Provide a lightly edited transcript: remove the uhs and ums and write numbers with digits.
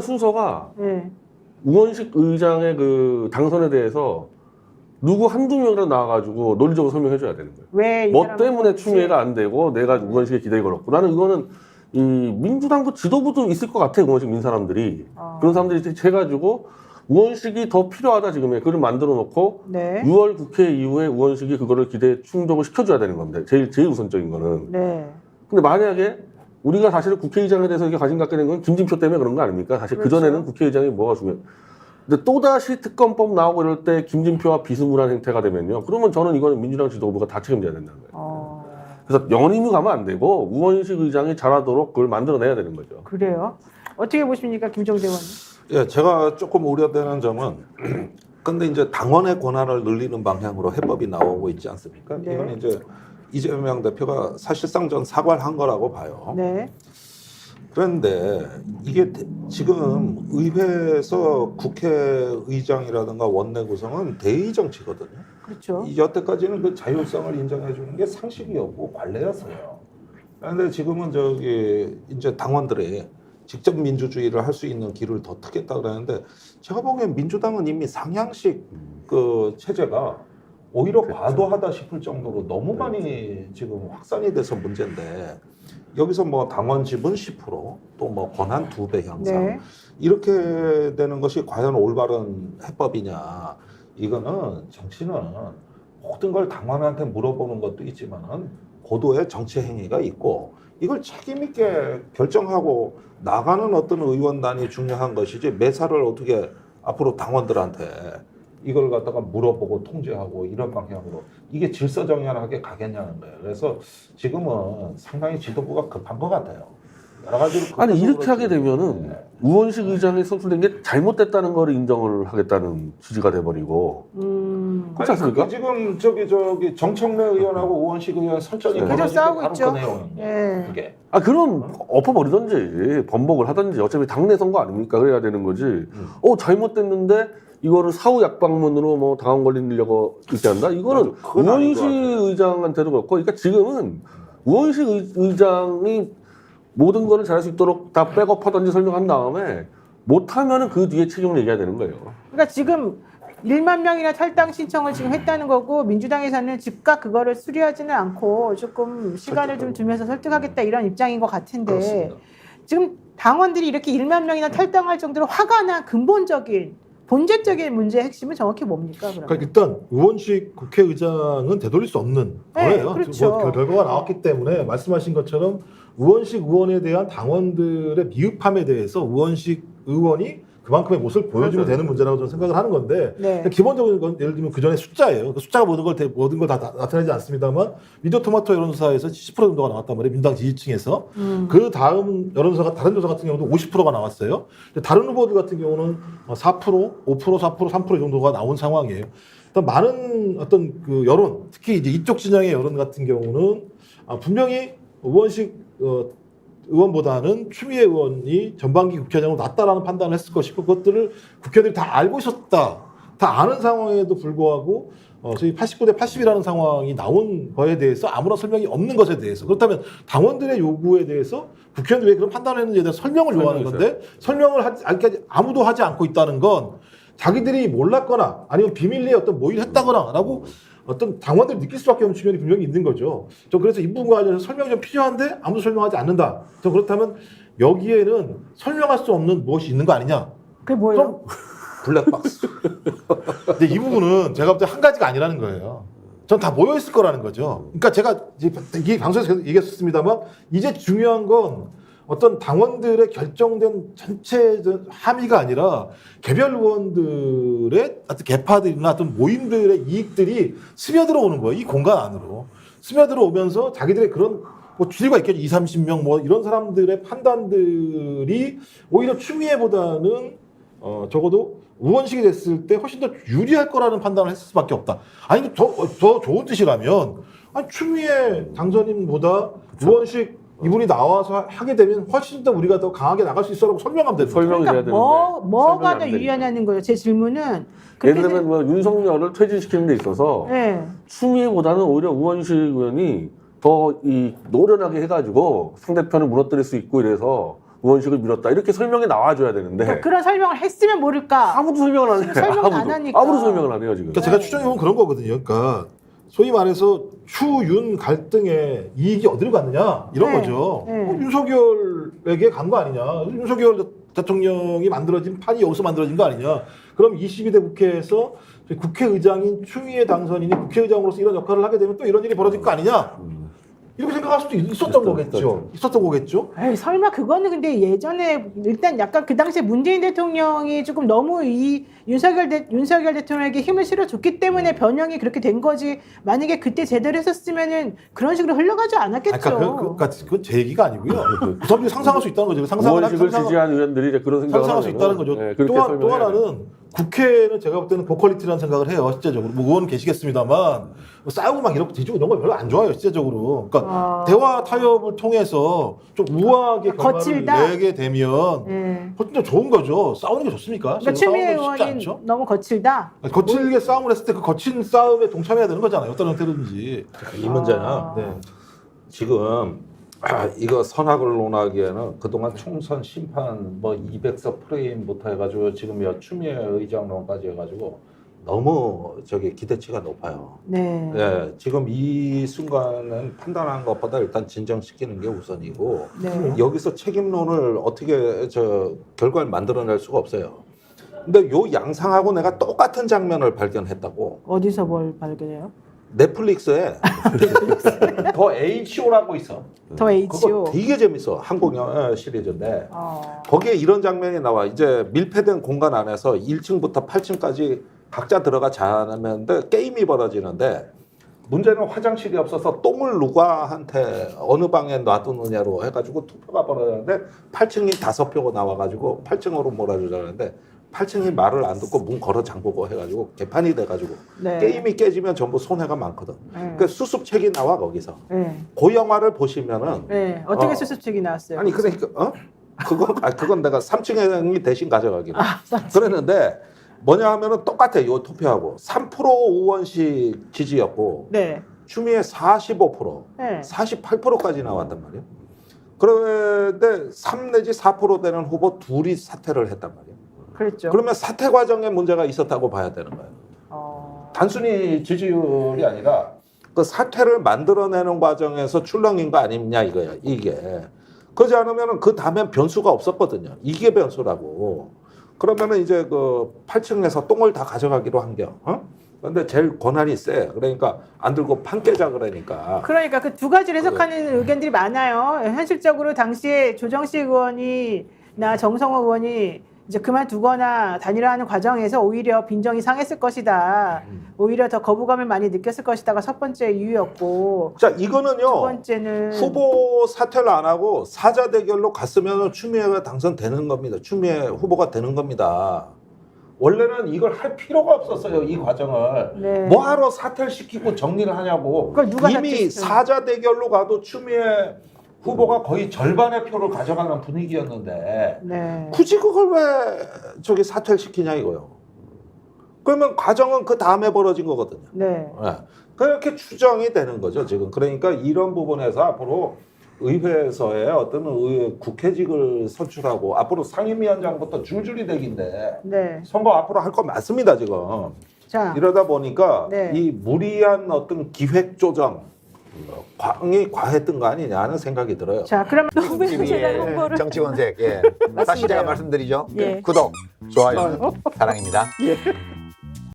순서가 네. 우원식 의장의 그 당선에 대해서 누구 한두 명이라도 나와가지고 논리적으로 설명해줘야 되는 거예요. 왜 이 뭐 사람은 때문에 그런지. 추미애가 안 되고 내가 우원식에 기대에 걸었고 나는 이거는 이 민주당도 지도부도 있을 것 같아. 우원식 민 사람들이 그런 사람들이 해가지고 우원식이 더 필요하다 지금에 그걸 만들어 놓고 네. 6월 국회 이후에 우원식이 그거를 기대에 충족을 시켜줘야 되는 겁니다. 제일 우선적인 거는. 네. 근데 만약에 우리가 사실은 국회의장에 대해서 이게 관심 갖게 된 건 김진표 때문에 그런 거 아닙니까? 사실 그렇죠. 그전에는 국회의장이 뭐가 중요해요. 근데 또다시 특검법 나오고 이럴 때 김진표와 비스무리한 행태가 되면요. 그러면 저는 이거는 민주당 지도부가 다 책임져야 된다는 거예요. 그래서 영림이 가면 안 되고 우원식 의장이 잘하도록 그걸 만들어내야 되는 거죠. 그래요? 어떻게 보십니까, 김종대 의원님? 예, 제가 조금 우려되는 점은 근데 이제 당원의 권한을 늘리는 방향으로 해법이 나오고 있지 않습니까? 네. 이건 이제 이재명 대표가 사실상 전 사과를 한 거라고 봐요. 네. 그런데 이게 지금 의회에서 국회의장이라든가 원내 구성은 대의 정치거든요. 그렇죠. 여태까지는 그 자율성을 인정해 주는 게 상식이었고 관례였어요. 그런데 지금은 저기 이제 당원들이 직접 민주주의를 할 수 있는 길을 더 트겠다 그러는데 제가 보기엔 민주당은 이미 상향식 그 체제가 오히려 과도하다 싶을 정도로 너무 많이 지금 확산이 돼서 문제인데 여기서 뭐 당원 지분 10% 또 뭐 권한 2배 향상 네. 이렇게 되는 것이 과연 올바른 해법이냐 이거는 정치는 모든 걸 당원한테 물어보는 것도 있지만은 고도의 정치 행위가 있고 이걸 책임 있게 결정하고 나가는 어떤 의원단이 중요한 것이지 매사를 어떻게 앞으로 당원들한테 이걸 갖다가 물어보고 통제하고 이런 방향으로 이게 질서정연하게 가겠냐는 거예요. 그래서 지금은 상당히 지도부가 급한 것 같아요. 여러 가지로 아니 급해서 이렇게 하게 그렇지. 되면은 네. 우원식 의장이 선출된 게 잘못됐다는 걸 인정을 하겠다는 취지가 돼버리고 그렇지 않습니까? 아니, 그게 지금 저기 정청래 의원하고 우원식 의원 설전이 네. 계속 벌어질 게 싸우고 바로 있죠. 그 내용이에요. 네. 그게. 아 그럼 엎어버리든지 번복을 하든지 어차피 당내 선거 아닙니까? 그래야 되는 거지. 잘못됐는데 이거를 사후 약방문으로 뭐 당원 걸리려고 이렇게 한다? 이거는 맞아, 그건 아닌 것 우원식 같아요. 의장한테도 그렇고 그러니까 지금은 우원식 의장이 모든 거를 잘할 수 있도록 다 백업하든지 설명한 다음에 못하면은 그 뒤에 책임을 얘기해야 되는 거예요. 그러니까 지금 1만 명이나 탈당 신청을 지금 했다는 거고 민주당에서는 즉각 그거를 수리하지는 않고 조금 시간을 좀 두면서 설득하겠다 이런 입장인 것 같은데 그렇습니다. 지금 당원들이 이렇게 1만 명이나 탈당할 정도로 화가 난 근본적인 본질적인 문제의 핵심은 정확히 뭡니까? 그러면? 그러니까 일단 우원식 국회의장은 되돌릴 수 없는 네, 거예요. 그렇죠. 지금 뭐 결과가 나왔기 때문에 말씀하신 것처럼 우원식 의원에 대한 당원들의 미흡함에 대해서 우원식 의원이 그만큼의 모습을 보여주면 되는 문제라고 저는 생각을 하는 건데 네. 기본적인 건 예를 들면 그 전에 숫자예요. 그 숫자가 모든 걸 다 나타내지 않습니다만 미디어토마토 여론조사에서 70% 정도가 나왔단 말이에요. 민주당 지지층에서. 그 다음 여론조사가 다른 조사 같은 경우도 50%가 나왔어요. 근데 다른 후보들 같은 경우는 4%, 5%, 4%, 3% 정도가 나온 상황이에요. 일단 많은 어떤 그 여론, 특히 이제 이쪽 진영의 여론 같은 경우는 분명히 우원식 의원보다는 추미애 의원이 전반기 국회의장으로 낫다라는 판단을 했을 것이고 그것들을 국회의원들이 다 알고 있었다. 다 아는 상황에도 불구하고 저희 89대 80이라는 상황이 나온 거에 대해서 아무런 설명이 없는 것에 대해서 그렇다면 당원들의 요구에 대해서 국회의원들이 왜 그런 판단을 했는지에 대해서 설명을 요구하는 건데 설명을 아무도 하지 않고 있다는 건 자기들이 몰랐거나 아니면 비밀리에 어떤 모의를 했다거나라고 어떤 당원들이 느낄 수밖에 없는 측면이 분명히 있는 거죠. 저 그래서 이 부분과 관련해서 설명이 좀 필요한데 아무도 설명하지 않는다. 저 그렇다면 여기에는 설명할 수 없는 무엇이 있는 거 아니냐. 그게 뭐예요? 블랙박스. 근데 이 부분은 제가 볼 때 한 가지가 아니라는 거예요. 전 다 모여 있을 거라는 거죠. 그러니까 제가 이 방송에서 계속 얘기했었습니다만 이제 중요한 건 어떤 당원들의 결정된 전체 함의가 아니라 개별 의원들의 어떤 개파들이나 어떤 모임들의 이익들이 스며들어 오는 거예요. 이 공간 안으로. 스며들어 오면서 자기들의 그런 뭐 주류가 있겠죠. 20, 30명 뭐 이런 사람들의 판단들이 오히려 추미애보다는 적어도 우원식이 됐을 때 훨씬 더 유리할 거라는 판단을 했을 수밖에 없다. 아니 더 좋은 뜻이라면 아니 추미애 당선인보다 우원식 이분이 나와서 하게 되면 훨씬 더 우리가 더 강하게 나갈 수 있어라고 설명하면 되는 거죠. 설명이 돼야 그러니까 되는데 뭐가 설명이 더 안 유리하냐는 거예요. 제 질문은 예를 들면 뭐 윤석열을 퇴진시키는 데 있어서 네. 추미애보다는 오히려 우원식 의원이 더 이 노련하게 해가지고 상대편을 무너뜨릴 수 있고 이래서 우원식을 밀었다 이렇게 설명이 나와줘야 되는데 그러니까 그런 설명을 했으면 모를까. 아무도 설명을 안 해요. 설명을 안 하니까. 아무도 설명을 안 해요 지금. 그러니까 제가 추정해보면 그런 거거든요. 그러니까 소위 말해서 추윤 갈등의 이익이 어디로 갔느냐 이런 네. 거죠. 네. 윤석열에게 간 거 아니냐. 윤석열 대통령이 만들어진 판이 여기서 만들어진 거 아니냐. 그럼 22대 국회에서 국회의장인 추미애 당선인이 국회의장으로서 이런 역할을 하게 되면 또 이런 일이 벌어질 거 아니냐. 이렇게 생각할 수도 있었던 거겠죠. 있었던 거겠죠. 에이, 설마 그거는 근데 예전에 일단 약간 그 당시에 문재인 대통령이 조금 너무 이 윤석열 대통령에게 힘을 실어줬기 때문에 변형이 그렇게 된 거지. 만약에 그때 제대로 했었으면은 그런 식으로 흘러가지 않았겠죠. 그러니까 그건 제 얘기가 아니고요. 그 사람들이 상상할 수 있다는 거죠. 우원식을 지지한 의원들이 이제 그런 생각을 상상할 수 하면은, 있다는 거죠. 네, 그렇게 또 설명해야 돼요. 하나는 국회는 제가 볼 때는 고퀄리티라는 생각을 해요. 실제적으로. 뭐 의원은 계시겠습니다만 뭐 싸우고 막 이렇게 뒤지고 이런 거 별로 안 좋아요. 실제적으로. 그러니까 대화 타협을 통해서 좀 우아하게 결말을 거칠다? 내게 되면 예. 진짜 좋은 거죠. 싸우는 게 좋습니까? 그러니까 추미애 싸우는 거 쉽지 의원이 않죠? 너무 거칠다. 아니, 거칠게 싸움을 했을 때 그 거친 싸움에 동참해야 되는 거잖아요. 어떤 형태든지. 이 문제는 네. 지금 이거 선악을 논하기에는 그동안 총선 심판 뭐 200석 프레임부터 해가지고 지금 추미애 의장론까지 해가지고 너무 저기 기대치가 높아요. 네. 예, 지금 이 순간은 판단하는 것보다 일단 진정시키는 게 우선이고 네. 여기서 책임론을 어떻게 결과를 만들어낼 수가 없어요. 근데 요 양상하고 내가 똑같은 장면을 발견했다고. 어디서 뭘 발견해요? 넷플릭스에 더 HO라고 있어. 더 H.O. 그거 되게 재밌어. 한국 영화 시리즈인데 어. 거기에 이런 장면이 나와. 이제 밀폐된 공간 안에서 1층부터 8층까지 각자 들어가 자는데 게임이 벌어지는데 문제는 화장실이 없어서 똥을 누구한테 어느 방에 놔두느냐로 해가지고 투표가 벌어졌는데 8층이 5표가 나와가지고 8층으로 몰아주자는데 8층이 말을 안 듣고 문 걸어 잠그고 해가지고 개판이 돼가지고 네. 게임이 깨지면 전부 손해가 많거든. 그러니까 수습책이 나와 거기서. 네. 그 영화를 보시면은 네. 어떻게 수습책이 나왔어요? 아니 그러니까 그건 내가 3층이 대신 가져가기로. 그랬는데 뭐냐 하면은 똑같아. 요 투표하고 3% 우원식 지지였고 네. 추미애 45%, 네. 48%까지 나왔단 말이에요. 그런데 3 내지 4% 되는 후보 둘이 사퇴를 했단 말이에요. 그랬죠. 그러면 사퇴 과정에 문제가 있었다고 봐야 되는 거예요. 단순히 지지율이 아니라 그 사퇴를 만들어내는 과정에서 출렁인 거 아니냐 이거야. 이게 그러지 않으면 그 다음엔 변수가 없었거든요. 이게 변수라고. 그러면은 이제 그 8층에서 똥을 다 가져가기로 한겨. 근데 제일 권한이 세. 그러니까 안 들고 판 깨자 그러니까. 그러니까 그 두 가지를 해석하는 의견들이 많아요. 현실적으로 당시에 조정식 의원이나 정성호 의원이 이제 그만두거나 단일화하는 과정에서 오히려 빈정이 상했을 것이다. 오히려 더 거부감을 많이 느꼈을 것이다가 첫 번째 이유였고. 자 이거는요. 두 번째는 후보 사퇴를 안 하고 사자 대결로 갔으면 추미애가 당선되는 겁니다. 추미애 후보가 되는 겁니다. 원래는 이걸 할 필요가 없었어요. 이 과정을. 네. 뭐하러 사퇴를 시키고 정리를 하냐고. 그걸 누가 이미 사퇴시켜요? 사자 대결로 가도 추미애 후보가 거의 절반의 표를 가져가는 분위기였는데 네. 굳이 그걸 왜 저기 사퇴를 시키냐 이거요. 그러면 과정은 그 다음에 벌어진 거거든요. 네. 네. 그렇게 추정이 되는 거죠 지금. 그러니까 이런 부분에서 앞으로 의회에서의 어떤 국회직을 선출하고 앞으로 상임위원장부터 줄줄이 되기인데 네. 선거 앞으로 할 거 많습니다 지금. 자. 이러다 보니까 네. 이 무리한 어떤 기획 조정 광이 과했던 거 아니냐 하는 생각이 들어요. 자, 그러면 TV의 홍보를 정치권색. 예. 다시 제가 말씀드리죠. 예. 구독, 좋아요, 사랑입니다. 예.